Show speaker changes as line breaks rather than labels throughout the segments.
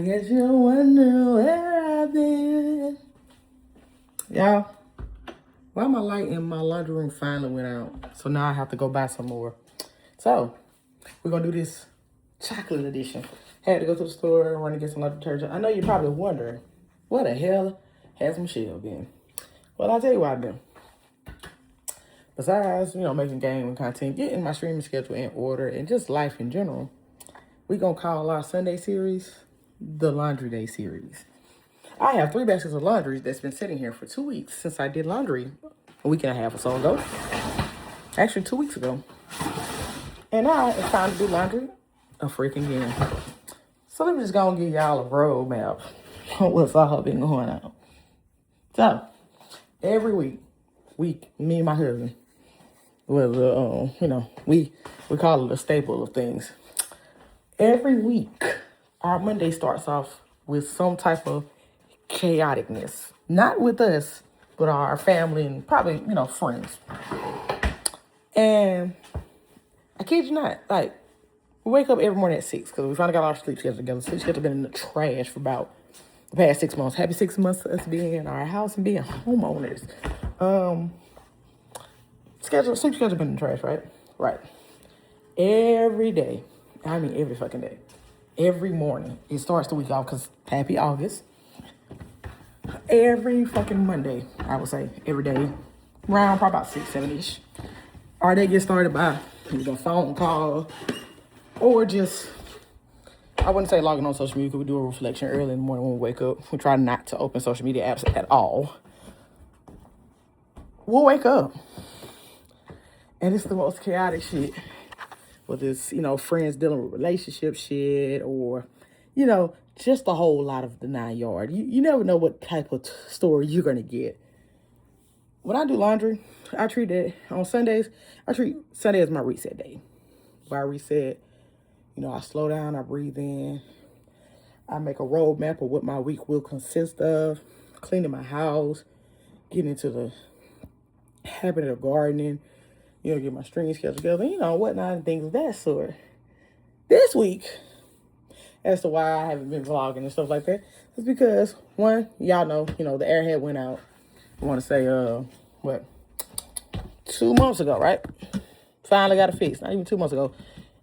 I guess you're wondering where I've been. Y'all, why my light in my laundry room finally went out? So now I have to go buy some more. So, we're going to do this chocolate edition. Had to go to the store, run to get some laundry detergent. I know you're probably wondering, what the hell has Michelle been? Well, I'll tell you what I've been. Besides, making game content, getting my streaming schedule in order, and just life in general, we're going to call our Sunday series the Laundry Day series. I have 3 baskets of laundry that's been sitting here for 2 weeks since I did laundry a week and a half or so ago. Actually, 2 weeks ago. And now it's time to do laundry a freaking again. So let me just go and give y'all a roadmap on what's all been going on. So, every week, me and my husband, well, we call it a staple of things. Every week, our Monday starts off with some type of chaoticness. Not with us, but our family and probably, friends. And I kid you not, we wake up every morning at 6 because we finally got our sleep schedule together. Sleep schedule been in the trash for about the past 6 months. Happy 6 months to us being in our house and being homeowners. Sleep schedule been in the trash, right? Right. Every day, I mean every fucking day, every morning, it starts the week off because happy August. Every fucking Monday, I would say, every day, around probably about 6, 7-ish. Our day gets started by either a phone call or just, I wouldn't say logging on social media because we do a reflection early in the morning when we wake up. We try not to open social media apps at all. We'll wake up and it's the most chaotic shit. Whether it's, friends dealing with relationship shit or, just a whole lot of the 9 yard. You never know what type of story you're going to get. When I do laundry, I treat it on Sundays. I treat Sunday as my reset day. Where I reset, I slow down, I breathe in. I make a roadmap of what my week will consist of. Cleaning my house, getting into the habit of gardening, get my string schedule together, whatnot and things of that sort. This week, as to why I haven't been vlogging and stuff like that, is because, one, y'all know, the airhead went out, I want to say, 2 months ago, right? Finally got it fixed. Not even 2 months ago.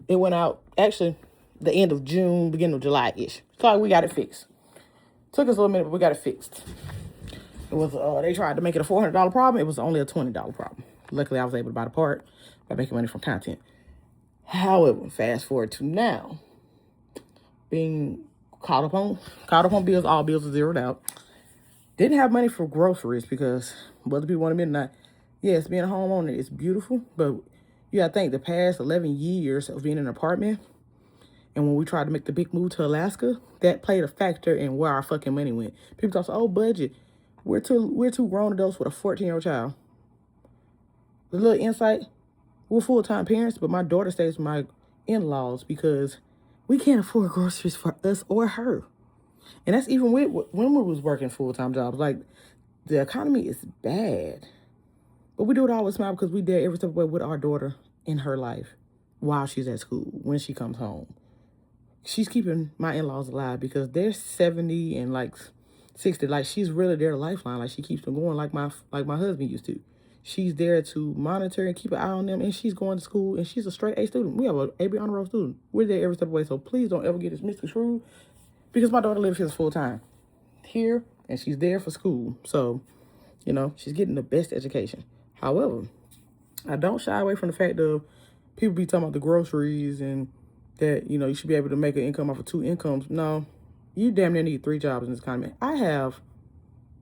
It went out, actually, the end of June, beginning of July-ish. So we got it fixed. Took us a little minute, but we got it fixed. It was, they tried to make it a $400 problem. It was only a $20 problem. Luckily, I was able to buy the part by making money from content. However, fast forward to now, being caught up on bills, all bills are zeroed out. Didn't have money for groceries because whether people want to admit or not, yes, being a homeowner is beautiful, but you gotta think the past 11 years of being in an apartment, and when we tried to make the big move to Alaska, that played a factor in where our fucking money went. People talk, oh, budget. We're two grown adults with a 14-year-old child. The little insight, we're full-time parents, but my daughter stays with my in-laws because we can't afford groceries for us or her. And that's even when we was working full-time jobs. The economy is bad. But we do it all with smile because we did every step of the way with our daughter in her life while she's at school, when she comes home. She's keeping my in-laws alive because they're 70 and 60. She's really their lifeline. She keeps them going like my husband used to. She's there to monitor and keep an eye on them, and she's going to school, and she's a straight A student. We have an AB honor roll student. We're there every step of the way, so please don't ever get this misconstrued because my daughter lives here full-time here, and she's there for school. So, she's getting the best education. However, I don't shy away from the fact of people be talking about the groceries and that, you should be able to make an income off of 2 incomes. No, you damn near need 3 jobs in this economy. I have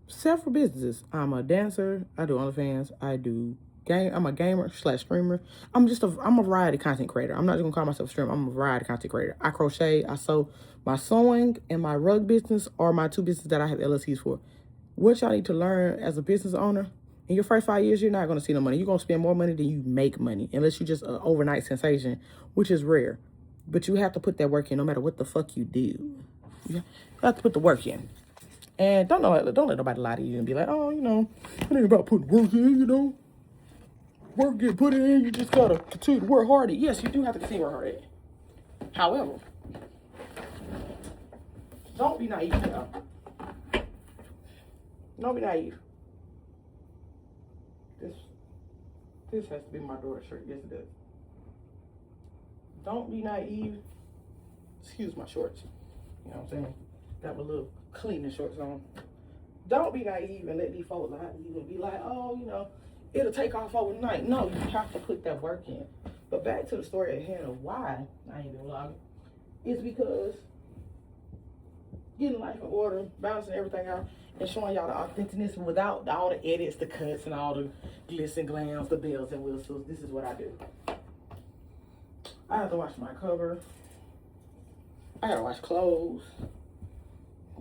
several businesses. I'm a dancer. I do OnlyFans. I'm a gamer / streamer. I'm a variety content creator. I'm not just gonna call myself a streamer. I'm a variety content creator. I crochet, I sew. My sewing and my rug business are my 2 businesses that I have LLCs for. What y'all need to learn as a business owner, in your first 5 years, you're not gonna see no money. You're gonna spend more money than you make money, unless you're just an overnight sensation, which is rare. But you have to put that work in no matter what the fuck you do. You have to put the work in. And don't let nobody lie to you and be like, oh, it ain't about putting work in, Work get put in, you just gotta continue to work hard at it. Yes, you do have to continue to work hard at it. However, Don't be naive, y'all. Don't be naive. This has to be my daughter's shirt. Yes, it does. Don't be naive. Excuse my shorts. You know what I'm saying? Got my little cleaning shorts on. Don't be naive and let these folks lie to you and be like, oh, you know, it'll take off overnight. No, you have to put that work in. But back to the story at hand of why I ain't been vlogging. It's because getting life in order, balancing everything out, and showing y'all the authenticness without all the edits, the cuts, and all the glitz and glams, the bells and whistles. This is what I do. I have to wash my cover. I gotta wash clothes.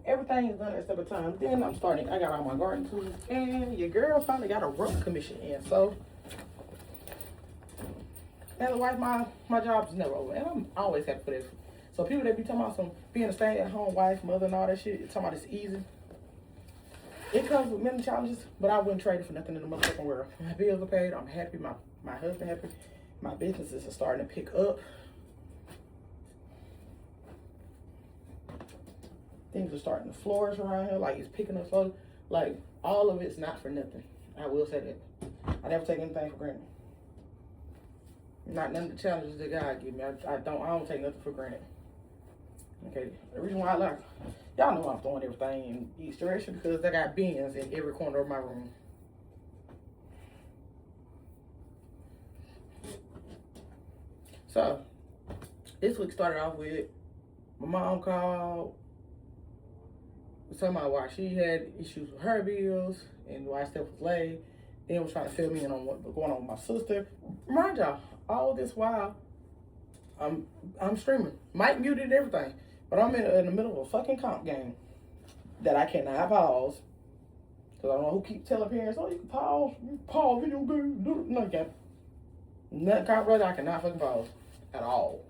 Everything is done at a step of time. Then I'm starting. I got all my garden tools, and your girl finally got a rug commission in. So, as a wife, my job is never over, and I'm always happy for this. So people that be talking about some being a stay-at-home wife, mother, and all that shit, talking about it's easy. It comes with many challenges, but I wouldn't trade it for nothing in the motherfucking world. My bills are paid. I'm happy. My husband happy. My businesses are starting to pick up. Things are starting to flourish around here. Like, it's picking up slowly. Like, all of it's not for nothing. I will say that. I never take anything for granted. Not none of the challenges that God give me. I don't take nothing for granted. Okay. The reason why I like, y'all know I'm throwing everything in each direction because I got bins in every corner of my room. So, this week started off with my mom called. Talking about why she had issues with her bills and why stuff was late. Then was trying to fill me in on what was going on with my sister. Mind y'all, all this while I'm streaming. Mike muted everything, but I'm in the middle of a fucking comp game that I cannot pause because I don't know who keep telling parents, oh, you can pause video game. No, you can't. Nothing comp, brother, I cannot fucking pause at all.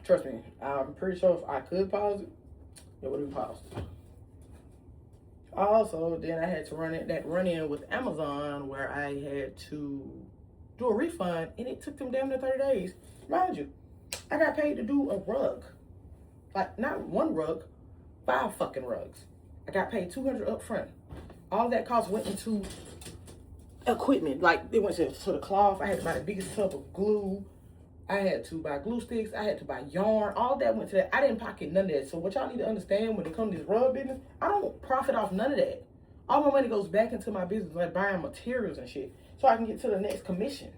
Trust me, I'm pretty sure if I could pause it, it would have been paused. Also, then I had to run in with Amazon where I had to do a refund, and it took them damn near 30 days. Mind you, I got paid to do a rug. Like, not one rug, 5 fucking rugs. I got paid $200 up front. All that cost went into equipment. Like, it went to the cloth. I had to buy the biggest tub of glue. I had to buy glue sticks. I had to buy yarn. All that went to that. I didn't pocket none of that. So what y'all need to understand when it comes to this rug business, I don't profit off none of that. All my money goes back into my business, like buying materials and shit, so I can get to the next commission.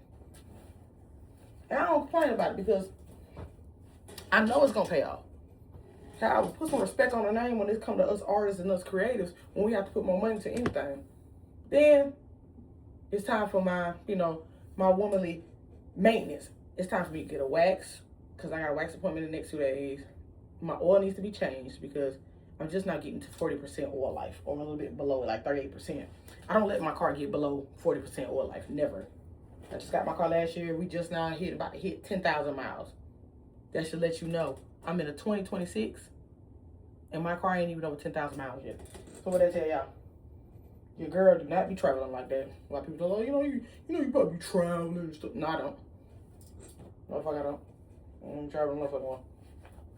And I don't complain about it because I know it's gonna pay off. I will put some respect on the name when it comes to us artists and us creatives when we have to put more money into anything. Then it's time for my, my womanly maintenance. It's time for me to get a wax because I got a wax appointment in the next 2 days. My oil needs to be changed because I'm just not getting to 40% oil life or a little bit below it, like 38%. I don't let my car get below 40% oil life, never. I just got my car last year. We just now hit 10,000 miles. That should let you know I'm in a 2026 and my car ain't even over 10,000 miles yet. So what I tell y'all? Your girl do not be traveling like that. A lot of people go, oh, you probably be traveling and stuff. No, I don't. No, fuck I don't. I'm traveling no fucking one.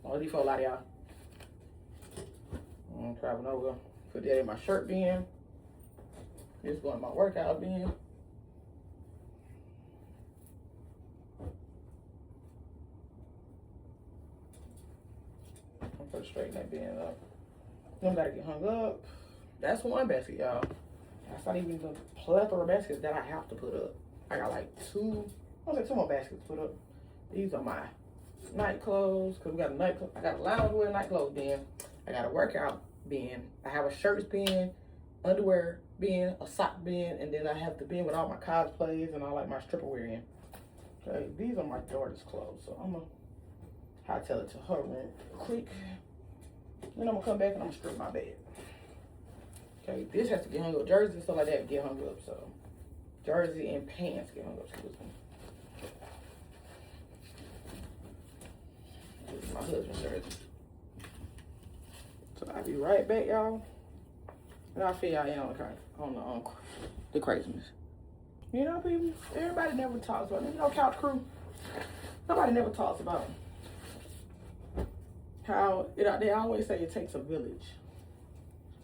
All these for a lot of y'all. I'm traveling over. Put that in my shirt bin. This going in my workout bin. I'm gonna straighten that bin up. Then gotta get hung up. That's one basket, y'all. That's not even the plethora of baskets that I have to put up. I got like two more baskets to put up. These are my night clothes, because we got I got a loungewear night clothes bin. I got a workout bin. I have a shirts bin, underwear bin, a sock bin, and then I have the bin with all my cosplays and all like my stripper wear in. Okay, these are my daughter's clothes, so I'm gonna hightail it to her room real quick. Then I'm gonna come back and I'm gonna strip my bed. Okay, this has to get hung up. Jersey and stuff like that get hung up, so jersey and pants get hung up. Excuse me. My husband's jersey. So I'll be right back, y'all. And I'll fill y'all in on the craziness. You know, people, everybody never talks about it. Couch crew, nobody never talks about how they always say it takes a village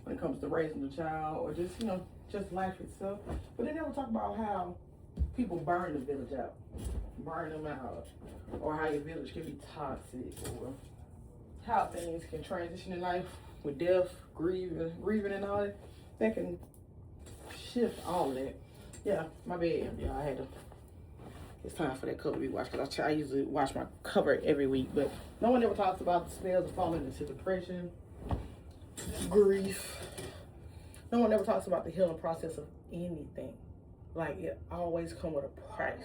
when it comes to raising a child or just, just life itself. But they never talk about how people burn the village out, burn them out, or how your village can be toxic, or how things can transition in life with death, grieving and all that. That can shift all of that. Yeah, my bad. Yeah, I had to. It's time for that cover rewatch because I usually watch my cover every week, but no one ever talks about the spells of falling into depression, grief. No one ever talks about the healing process of anything. Like, it always comes with a price.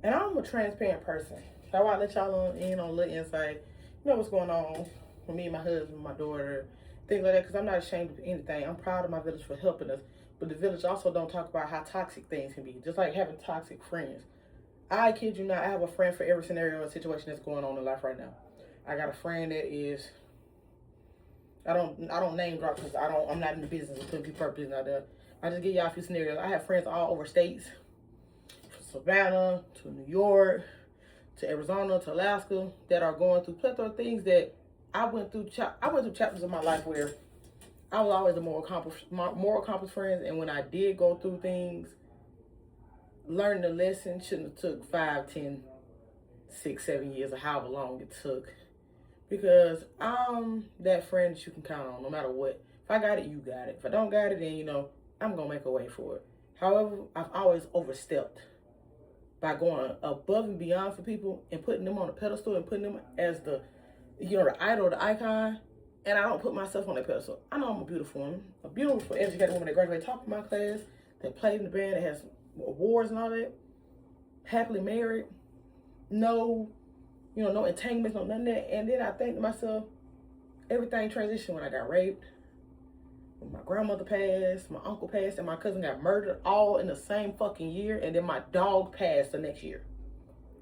And I'm a transparent person. So I want to let y'all in on a little insight. You know what's going on with me and my husband, my daughter, things like that, because I'm not ashamed of anything. I'm proud of my village for helping us. But the village also don't talk about how toxic things can be. Just like having toxic friends. I kid you not, I have a friend for every scenario and situation that's going on in life right now. I got a friend that is, I don't name drop because I'm not in the business of putting people's business out there. I just give y'all a few scenarios. I have friends all over states, from Savannah to New York to Arizona to Alaska, that are going through plethora of things that I went through chapters of my life where I was always the more accomplished friends, and when I did go through things, learning the lesson shouldn't have took 5, 10, 6, 7 years, or however long it took. Because I'm that friend that you can count on no matter what. If I got it, you got it. If I don't got it, then, I'm going to make a way for it. However, I've always overstepped by going above and beyond for people and putting them on a pedestal and putting them as the idol, the icon. And I don't put myself on that pedestal. I know I'm a beautiful woman, educated woman that graduated top of my class, that played in the band, that has awards and all that, happily married, no entanglements, no none of that. And then I think to myself, everything transitioned when I got raped, when my grandmother passed, my uncle passed, and my cousin got murdered all in the same fucking year, and then my dog passed the next year.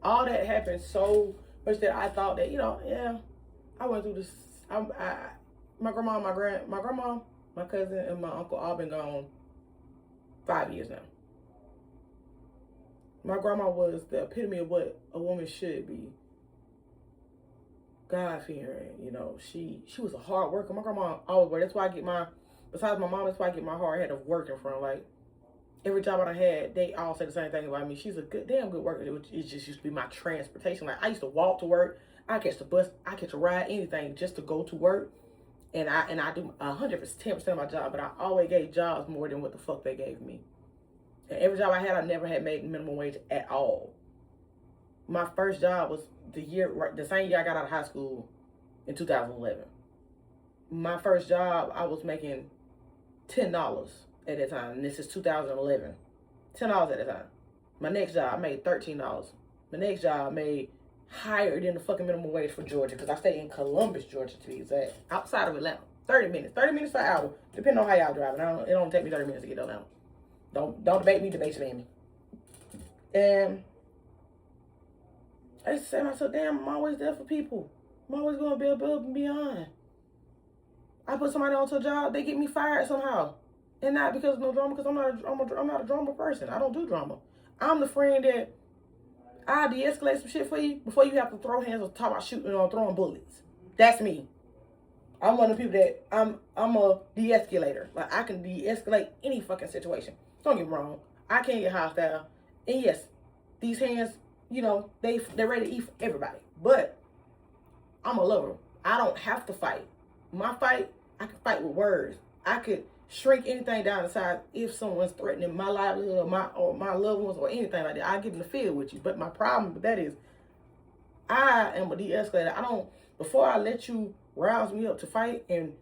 All that happened so much that I thought that, I went through this. My grandma, my cousin, and my uncle all been gone 5 years now. My grandma was the epitome of what a woman should be. God-fearing, she was a hard worker. My grandma always worked. That's why I get besides my mom, that's why I get my hard head of working from. Like, every job I had, they all say the same thing about me. She's a damn good worker. It just used to be my transportation. Like, I used to walk to work. I catch the bus. I catch a ride, anything just to go to work. And I do 110% of my job, but I always gave jobs more than what the fuck they gave me. And every job I had, I never had made minimum wage at all. My first job was the same year I got out of high school in 2011. My first job, I was making $10 at that time. And this is 2011. $10 at that time. My next job, I made $13. My next job, I made higher than the fucking minimum wage for Georgia, because I stay in Columbus, Georgia, to be exact, outside of Atlanta. 30 minutes to an hour, depending on how y'all driving. It don't take me 30 minutes to get to Atlanta. Don't debate me, debate Sammy. And I used to say to myself, damn, I'm always there for people. I'm always going to be above and beyond. I put somebody onto a job, they get me fired somehow. And not because of no drama, because I'm not a drama person. I don't do drama. I'm the friend that I de-escalate some shit for you before you have to throw hands or talk about shooting or throwing bullets. That's me. I'm one of the people that I'm a de-escalator. Like, I can de-escalate any fucking situation. Don't get me wrong. I can't get hostile. And yes, these hands, they're ready to eat for everybody. But I'm a lover. I don't have to fight. My fight, I can fight with words. I could shrink anything down to size if someone's threatening my livelihood or my loved ones or anything like that. I get in the field with you. But my problem with that is I am a de-escalator. Before I let you rouse me up to fight and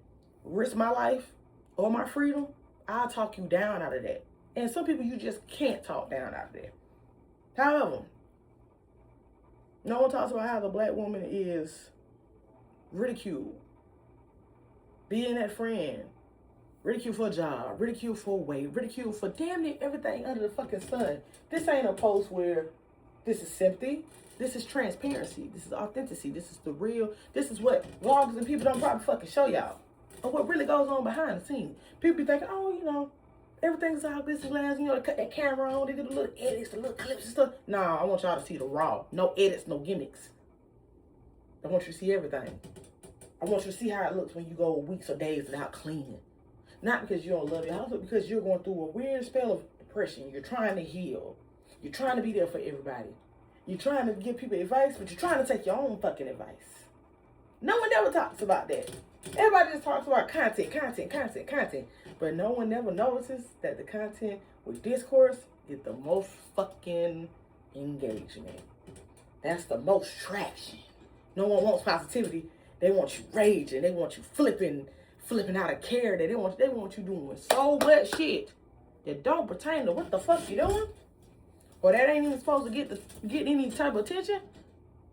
risk my life or my freedom, I'll talk you down out of that. And some people you just can't talk down out of that. However, no one talks about how the black woman is ridiculed. Being that friend, ridiculed for a job, ridiculed for weight, ridiculed for damn near everything under the fucking sun. This ain't a post where this is sympathy. This is transparency. This is authenticity. This is the real. This is what vloggers and people don't probably fucking show y'all. Or what really goes on behind the scenes. People be thinking, everything's all glitz and glass. You know, they cut that camera on, they do the little edits, the little clips and stuff. Nah, I want y'all to see the raw. No edits, no gimmicks. I want you to see everything. I want you to see how it looks when you go weeks or days without cleaning. Not because you don't love your house, but because you're going through a weird spell of depression. You're trying to heal. You're trying to be there for everybody. You're trying to give people advice, but you're trying to take your own fucking advice. No one ever talks about that. Everybody just talks about content. But no one ever notices that the content with discourse get the most fucking engagement. That's the most traction. No one wants positivity. They want you raging. They want you flipping out of character. They want you doing so much shit that don't pertain to what the fuck you doing. Or that ain't even supposed to get any type of attention.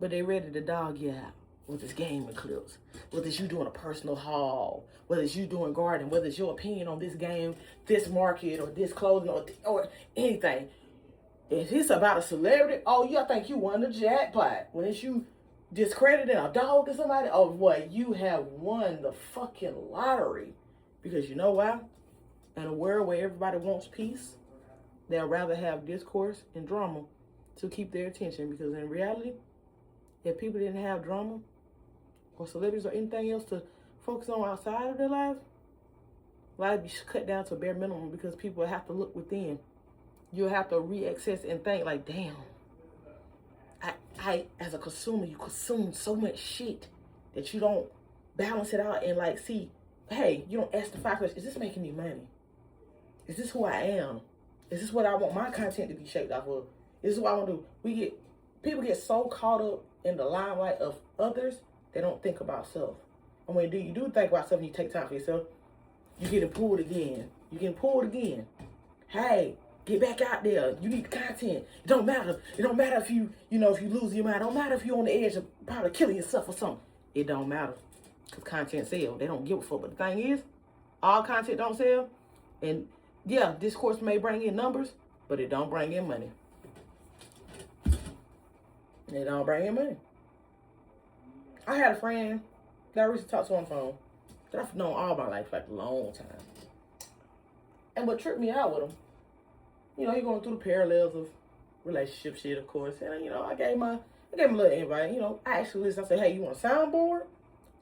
But they ready to dog you out. Whether it's gaming clips, whether it's you doing a personal haul, whether it's you doing gardening, whether it's your opinion on this game, this market, or this clothing, or anything. If it's about a celebrity, oh, you think you won the jackpot. When it's you discrediting a dog or somebody, oh, boy, you have won the fucking lottery. Because you know why? In a world where everybody wants peace, they'll rather have discourse and drama to keep their attention. Because in reality, if people didn't have drama, or celebrities or anything else to focus on outside of their lives, life be cut down to a bare minimum because people have to look within. You'll have to reaccess and think like, damn, I as a consumer, you consume so much shit that you don't balance it out and like see, hey, you don't ask the 5 questions, is this making me money? Is this who I am? Is this what I want my content to be shaped off of? Is this what I want to do? People get so caught up in the limelight of others, they don't think about self. And when you do think about self and you take time for yourself, you're getting pulled again. Hey, get back out there. You need the content. It don't matter. It don't matter if you lose your mind. It don't matter if you're on the edge of probably killing yourself or something. It don't matter. Because content sells. They don't give a fuck. But the thing is, all content don't sell. And yeah, discourse may bring in numbers, but it don't bring in money. It don't bring in money. I had a friend that I recently talked to on the phone that I've known all my life, like a long time. And what tripped me out with him, he going through the parallels of relationship shit, of course. And I gave him a little invite. I actually listened. I said, hey, you want a soundboard?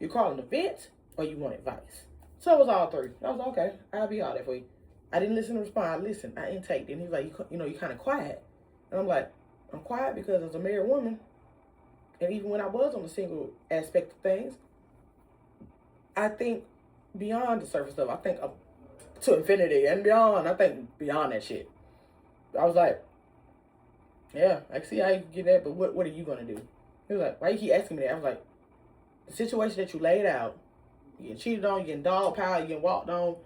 You calling an event, or you want advice? So it was all three. I was like, okay, I'll be all that for you. I didn't listen to respond. I listened. I intaked it. And he was like, you kind of quiet. And I'm like, I'm quiet because as a married woman, and even when I was on the single aspect of things, I think beyond the surface stuff. I think to infinity and beyond. I think beyond that shit. I was like, yeah, I see how you can get that, but what are you going to do? He was like, why you keep asking me that? I was like, the situation that you laid out, you get cheated on, you getting dog power, you getting walked on,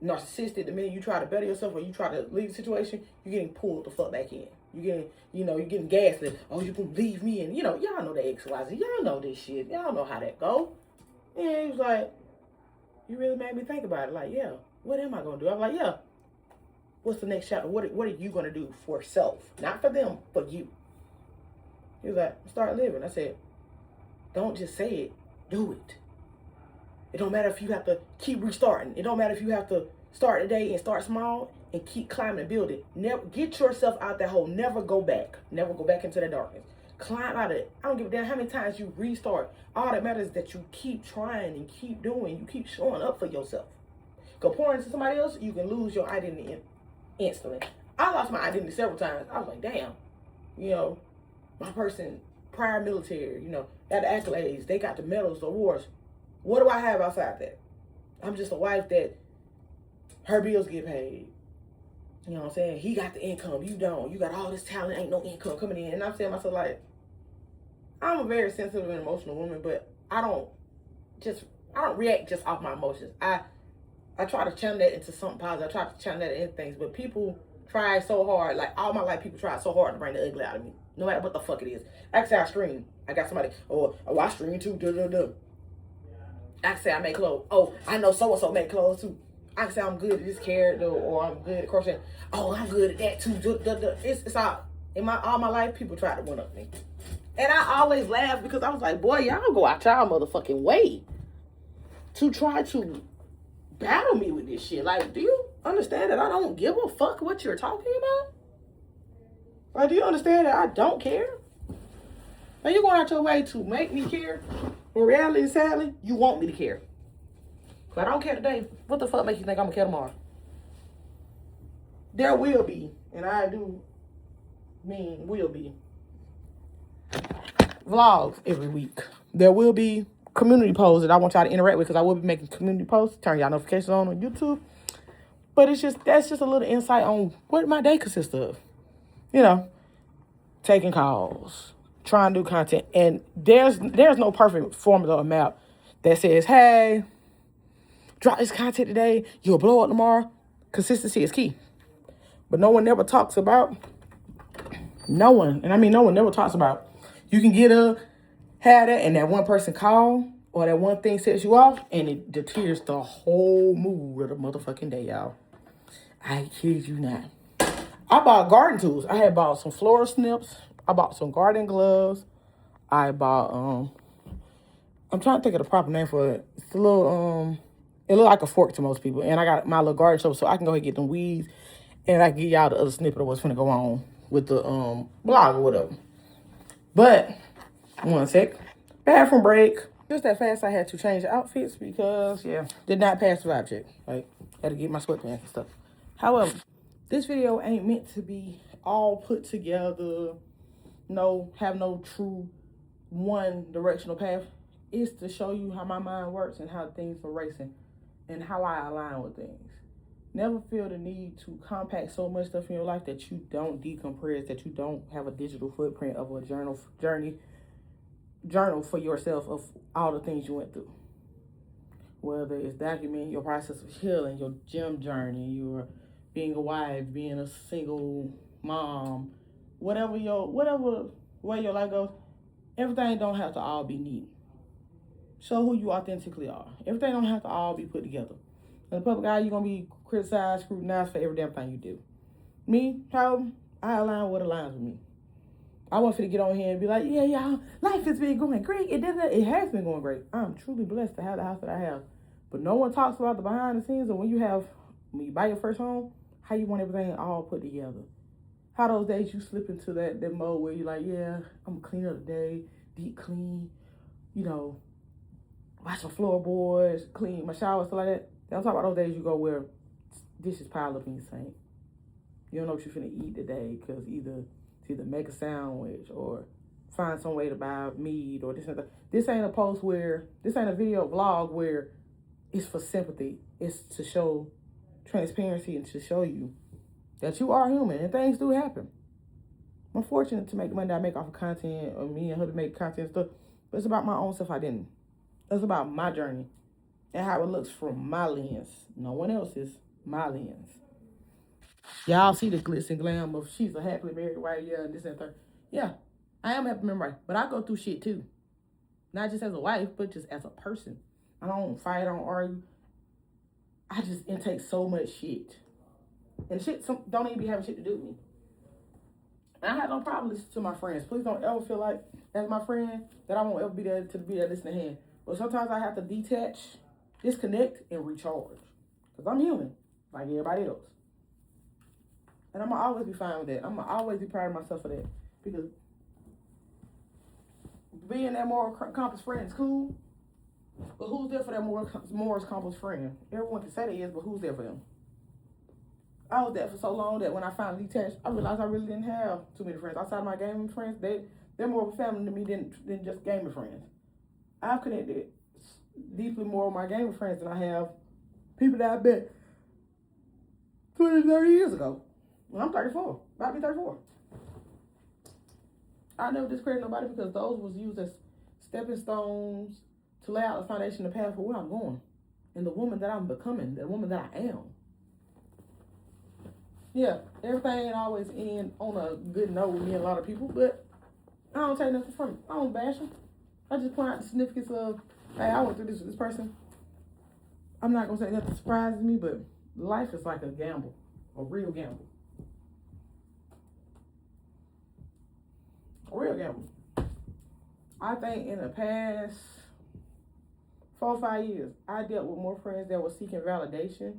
narcissistic. The minute you try to better yourself or you try to leave the situation, you're getting pulled the fuck back in. You're getting gaslit. Oh, you can leave me, and y'all know the XYZ. Y'all know this shit. Y'all know how that go. And he was like, you really made me think about it. Like, yeah, what am I gonna do? I was like, yeah. What's the next chapter? What are you gonna do for self? Not for them, for you. He was like, start living. I said, don't just say it, do it. It don't matter if you have to keep restarting. It don't matter if you have to start today and start small and keep climbing and build it. Never get yourself out that hole. Never go back. Never go back into the darkness. Climb out of it. I don't give a damn how many times you restart. All that matters is that you keep trying and keep doing. You keep showing up for yourself. Go pour into somebody else, you can lose your identity instantly. I lost my identity several times. I was like, damn. My person, prior military, got the accolades. They got the medals, the awards. What do I have outside that? I'm just a wife that her bills get paid. You know what I'm saying? He got the income. You don't. You got all this talent. Ain't no income coming in. And I'm saying to myself, like, I'm a very sensitive and emotional woman, but I don't react just off my emotions. I try to channel that into something positive. I try to channel that into things, but people try so hard. Like, all my life, people try so hard to bring the ugly out of me. No matter what the fuck it is. Actually, I stream. I got somebody, I stream too. I can say I make clothes. Oh, I know so-and-so make clothes too. I can say I'm good at this character, or I'm good at crocheting. Oh, I'm good at that too. It's all in all my life. People try to one up me, and I always laugh because I was like, boy, y'all go out y'all motherfucking way to try to battle me with this shit. Like, do understand that I don't give a fuck what you're talking about? Like, do you understand that I don't care? Are you going out your way to make me care? In reality, sadly, you want me to care. If I don't care today, what the fuck makes you think I'm gonna care tomorrow? There will be, and I do mean will be, vlogs every week. There will be community posts that I want y'all to interact with because I will be making community posts. Turn y'all notifications on YouTube. But that's just a little insight on what my day consists of. You know, taking calls, trying to do content, and there's no perfect formula or map that says, hey, drop this content today, you'll blow up tomorrow. Consistency is key. But no one never talks about, no one never talks about, you can get have that, and that one person call, or that one thing sets you off, and it deters the whole mood of the motherfucking day, y'all. I kid you not. I bought garden tools. I had bought some floral snips. I bought some garden gloves. I bought, I'm trying to think of the proper name for it. It's a little, it looked like a fork to most people. And I got my little garden shovel so I can go ahead and get them weeds. And I can give y'all the other snippet of what's going to go on with the blog or whatever. But, one sec. Bathroom break. Just that fast I had to change the outfits because, yeah, did not pass the vibe check. Like, had to get my sweatpants and stuff. However, this video ain't meant to be all put together, have no true one directional path. It's to show you how my mind works and how things are racing and how I align with things. Never feel the need to compact so much stuff in your life that you don't decompress, that you don't have a digital footprint of a journal for yourself of all the things you went through. Whether it's documenting your process of healing, your gym journey, your being a wife, being a single mom, whatever way your life goes, everything don't have to all be neat. Show who you authentically are. Everything don't have to all be put together. In the public eye, you're going to be criticized, scrutinized for every damn thing you do. Me, how I align what aligns with me. I want you to get on here and be like, yeah, y'all, life has been going great. It has been going great. I'm truly blessed to have the house that I have. But no one talks about the behind the scenes of when you buy your first home, how you want everything all put together. How those days you slip into that mode where you're like, yeah, I'm going to clean up today, deep clean, wash my floorboards, clean my shower, stuff like that. I'm talking about those days you go where dishes pile up in your sink. You don't know what you're finna eat today because either make a sandwich or find some way to buy meat or this and that. This ain't a video vlog where it's for sympathy. It's to show transparency and to show you that you are human and things do happen. I'm fortunate to make the money that I make off of content, or me and her to make content and stuff, but it's about my own self-identity. It's about my journey and how it looks from my lens. No one else's, my lens. Y'all see the glitz and glam of she's a happily married wife, yeah, and this and that. Yeah, I am happily married, but I go through shit too. Not just as a wife, but just as a person. I don't fight, I don't argue. I just intake so much shit. And shit don't even be having shit to do with me. And I have no problem listening to my friends. Please don't ever feel like, as my friend, that I won't ever be there to be that listening hand. But sometimes I have to detach, disconnect, and recharge. Because I'm human, like everybody else. And I'm going to always be fine with that. I'm going to always be proud of myself for that. Because being that moral compass friend is cool. But who's there for that moral compass friend? Everyone can say they is, but who's there for them? I was there for so long that when I finally detached, I realized I really didn't have too many friends. Outside of my gaming friends, they're more of a family to me than just gaming friends. I've connected deeply more with my gaming friends than I have people that I met 20, 30 years ago. When I'm 34, about to be 34. I never discredit nobody because those was used as stepping stones to lay out the foundation, the path for where I'm going. And the woman that I'm becoming, the woman that I am. Yeah, everything ain't always end on a good note with me and a lot of people, but I don't take nothing from it. I don't bash them. I just point out the significance of, hey, I went through this with this person. I'm not going to say nothing surprises me, but life is like a gamble, a real gamble. A real gamble. I think in the past 4 or 5 years, I dealt with more friends that were seeking validation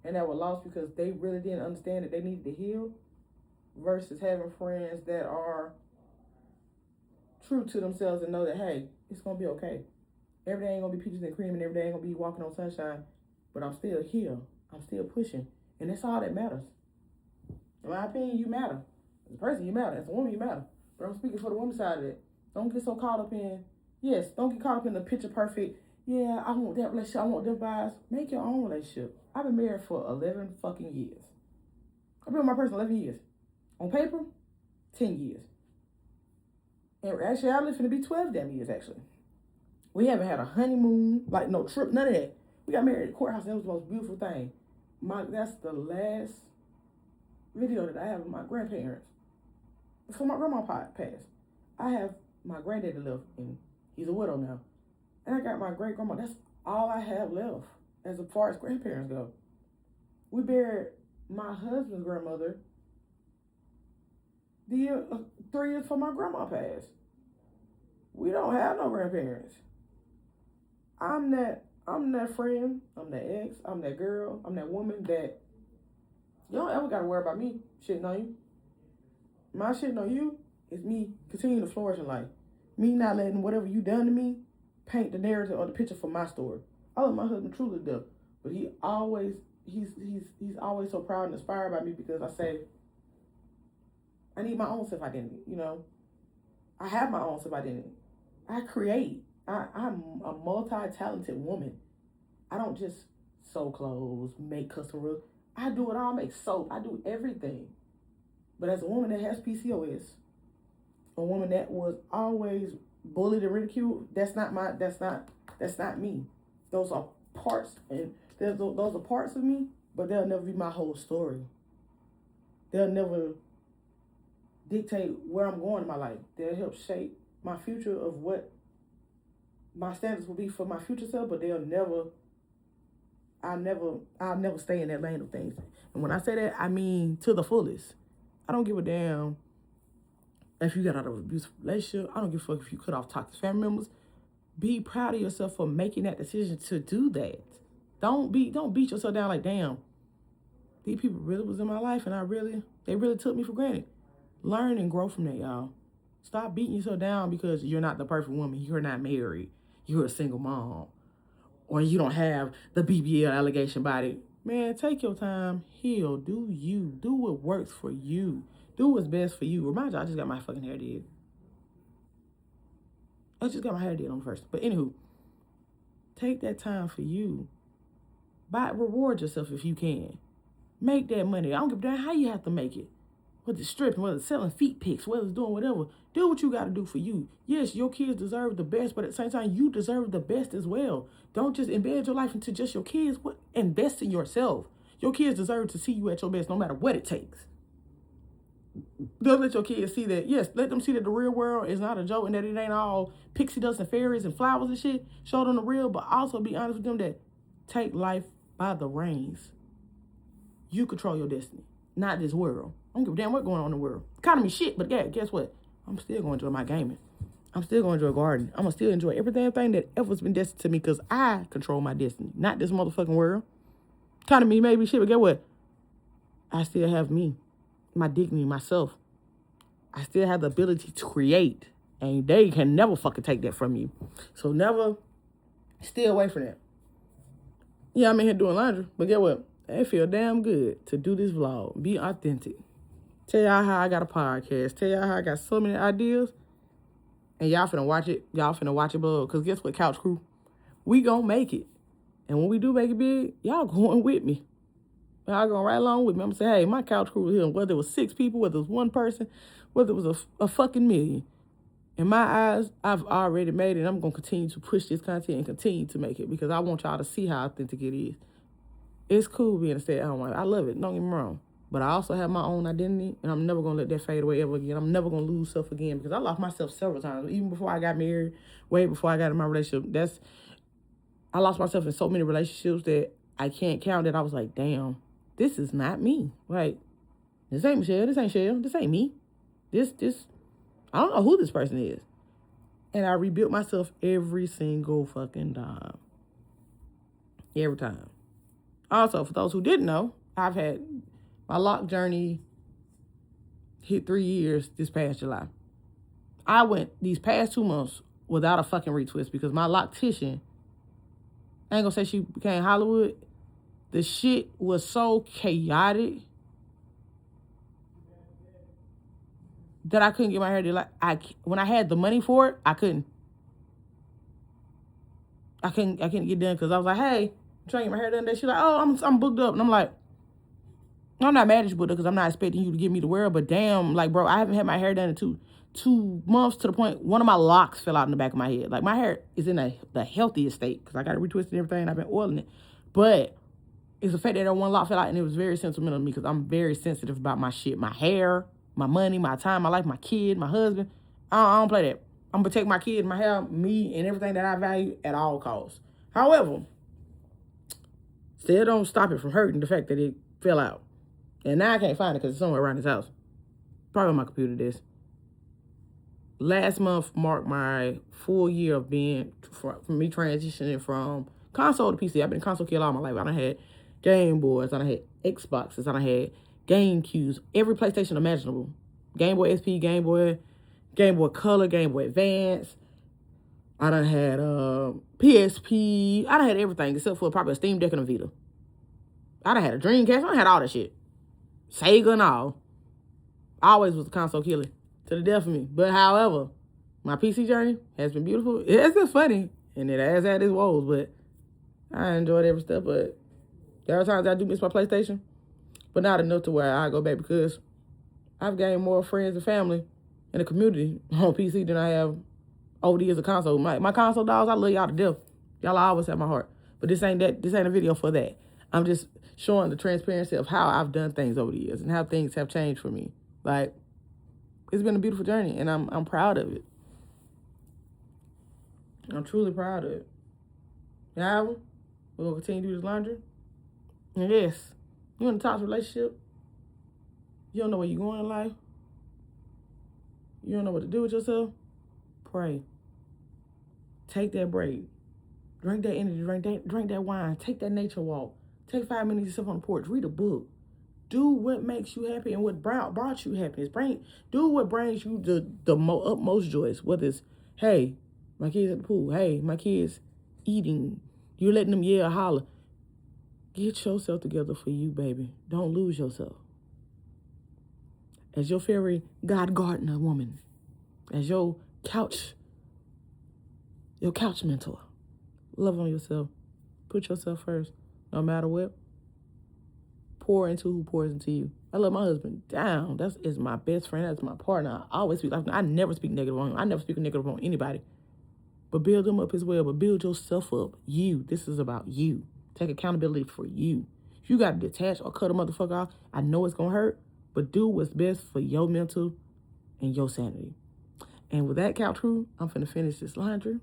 and that were lost because they really didn't understand that they needed to heal, versus having friends that are true to themselves and know that, hey, it's going to be okay. Every day ain't going to be peaches and cream, and every day ain't going to be walking on sunshine, but I'm still here. I'm still pushing. And that's all that matters. In my opinion, you matter. As a person, you matter. As a woman, you matter. But I'm speaking for the woman side of it. Don't get so caught up in, don't get caught up in the picture perfect. Yeah, I want that relationship. I want them vibes. Make your own relationship. I've been married for 11 fucking years. I've been with my person 11 years. On paper, 10 years. And actually, I live to be 12 damn years, actually. We haven't had a honeymoon, like no trip, none of that. We got married at the courthouse, and it was the most beautiful thing. That's the last video that I have of my grandparents. Before my grandma passed. I have my granddaddy left, and he's a widow now. And I got my great grandma. That's all I have left as far as grandparents go. We buried my husband's grandmother the year, 3 years before my grandma passed. We don't have no grandparents. I'm that friend, I'm that ex, I'm that girl, I'm that woman that you don't ever gotta worry about me shitting on you. My shitting on you is me continuing to flourish in life. Me not letting whatever you done to me paint the narrative or the picture for my story. I love my husband truly though, but he's always so proud and inspired by me because I say I need my own self-identity, I have my own self-identity. I create. I'm a multi-talented woman. I don't just sew clothes, make custom. I do it all, make soap. I do everything. But as a woman that has PCOS, a woman that was always bullied and ridiculed, that's not me. Those are parts, and those are parts of me, but they'll never be my whole story. They'll never dictate where I'm going in my life. They'll help shape my future of what my standards will be for my future self, but I'll never stay in that lane of things. And when I say that, I mean to the fullest. I don't give a damn if you got out of an abusive relationship. I don't give a fuck if you cut off toxic family members. Be proud of yourself for making that decision to do that. Don't beat yourself down like, damn, these people really was in my life and they really took me for granted. Learn and grow from that, y'all. Stop beating yourself down because you're not the perfect woman. You're not married. You're a single mom. Or you don't have the BBL allegation body. Man, take your time. Heal. Do you. Do what works for you. Do what's best for you. Remind you, I just got my fucking hair did. I just got my hair did on first. But anywho, take that time for you. Reward yourself if you can. Make that money. I don't give a damn how you have to make it. Whether it's stripping, whether it's selling feet pics, whether it's doing whatever. Do what you got to do for you. Yes, your kids deserve the best, but at the same time, you deserve the best as well. Don't just embed your life into just your kids. Invest in yourself. Your kids deserve to see you at your best no matter what it takes. Don't let your kids see that. Yes, let them see that the real world is not a joke and that it ain't all pixie dust and fairies and flowers and shit. Show them the real, but also be honest with them that take life by the reins. You control your destiny, not this world. I don't give a damn what's going on in the world. Economy shit, but yeah, guess what? I'm still going to enjoy my gaming. I'm still going to enjoy gardening. I'm going to still enjoy everything that ever's been destined to me because I control my destiny, not this motherfucking world. Economy may be shit, but guess what? I still have me, my dignity, myself. I still have the ability to create, and they can never fucking take that from you. So never stay away from that. Yeah, I'm in here doing laundry, but guess what? It feel damn good to do this vlog. Be authentic. Tell y'all how I got a podcast. Tell y'all how I got so many ideas. And y'all finna watch it. Y'all finna watch it below. Because guess what, Couch Crew? We gonna make it. And when we do make it big, y'all going with me. Y'all going right along with me. I'm gonna say, hey, my Couch Crew was here. Whether it was 6 people, whether it was 1 person, whether it was a fucking million. In my eyes, I've already made it. And I'm gonna continue to push this content and continue to make it. Because I want y'all to see how authentic it is. It's cool being a stay-at-home wife. I love it. Don't get me wrong. But I also have my own identity, and I'm never going to let that fade away ever again. I'm never going to lose self again because I lost myself several times. Even before I got married, way before I got in my relationship. I lost myself in so many relationships that I can't count that I was like, damn, this is not me. Like, this ain't Michelle. This ain't Shell. This ain't me. I don't know who this person is. And I rebuilt myself every single fucking time. Every time. Also, for those who didn't know, I've had my lock journey hit 3 years this past July. I went these past 2 months without a fucking retwist because my loctician, I ain't gonna say she became Hollywood. The shit was so chaotic that I couldn't get my hair done. When I had the money for it, I couldn't get done because I was like, hey, I'm trying to get my hair done. She's like, oh, I'm booked up. And I'm like, I'm not mad at you, booked up, because I'm not expecting you to give me the world, but damn, like, bro, I haven't had my hair done in two months, to the point one of my locks fell out in the back of my head. Like, my hair is in the healthiest state because I got it retwisted and everything, and I've been oiling it. But it's the fact that that one lock fell out, and it was very sentimental to me because I'm very sensitive about my shit, my hair, my money, my time, my life, my kid, my husband. I don't play that. I'm going to protect my kid, my hair, me, and everything that I value at all costs. However, still don't stop it from hurting the fact that it fell out. And now I can't find it because it's somewhere around this house. Probably on my computer desk. Last month marked my full year of being, for me transitioning from console to PC. I've been a console kid all my life. I done had Game Boys, I done had Xboxes, I done had GameCubes, every PlayStation imaginable. Game Boy SP, Game Boy Color, Game Boy Advance. I done had PSP. I done had everything except for probably a Steam Deck and a Vita. I done had a Dreamcast. I done had all that shit. Sega and all. I always was a console killer to the death of me. But however, my PC journey has been beautiful. It's been funny. And it has had its woes, but I enjoyed every step. But there are times I do miss my PlayStation. But not enough to where I go back, because I've gained more friends and family in the community on PC than I have over the years of console. My console dogs, I love y'all to death. Y'all always have my heart. But this ain't a video for that. I'm just showing the transparency of how I've done things over the years and how things have changed for me. Like, it's been a beautiful journey, and I'm proud of it. I'm truly proud of it. However, we're going to continue to do this laundry. And yes, you're in a toxic relationship. You don't know where you're going in life. You don't know what to do with yourself. Pray. Take that break. Drink that energy. Drink that wine. Take that nature walk. Take 5 minutes yourself on the porch. Read a book. Do what makes you happy and what brought you happiness. Do what brings you the utmost joys. Whether it's, hey, my kids at the pool. Hey, my kids eating. You're letting them yell, holler. Get yourself together for you, baby. Don't lose yourself. As your fairy God gardener woman. As your couch mentor. Love on yourself. Put yourself first. No matter what. Pour into who pours into you. I love my husband down. That is my best friend. That's my partner. I always speak. I never speak negative on him. I never speak negative on anybody. But build them up as well. But build yourself up. You. This is about you. Take accountability for you. If you got to detach or cut a motherfucker off, I know it's going to hurt. But do what's best for your mental and your sanity. And with that, couch crew, I'm finna finish this laundry.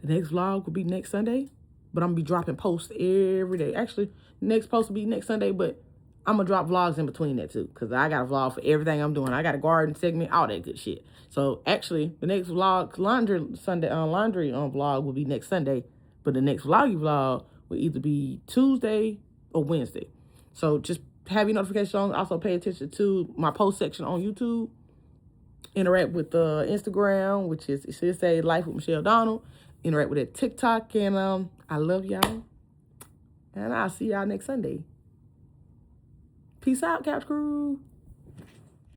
The next vlog will be next Sunday. But I'm going to be dropping posts every day. Actually, next post will be next Sunday, but I'm going to drop vlogs in between that too. Because I got a vlog for everything I'm doing. I got a garden segment, all that good shit. So actually, the next vlog, laundry vlog will be next Sunday. But the next vloggy vlog will either be Tuesday or Wednesday. So just have your notifications on. Also pay attention to my post section on YouTube. Interact with Instagram, which is, it should say Life with Michelle Donald. Interact with that TikTok. And I love y'all. And I'll see y'all next Sunday. Peace out, couch crew.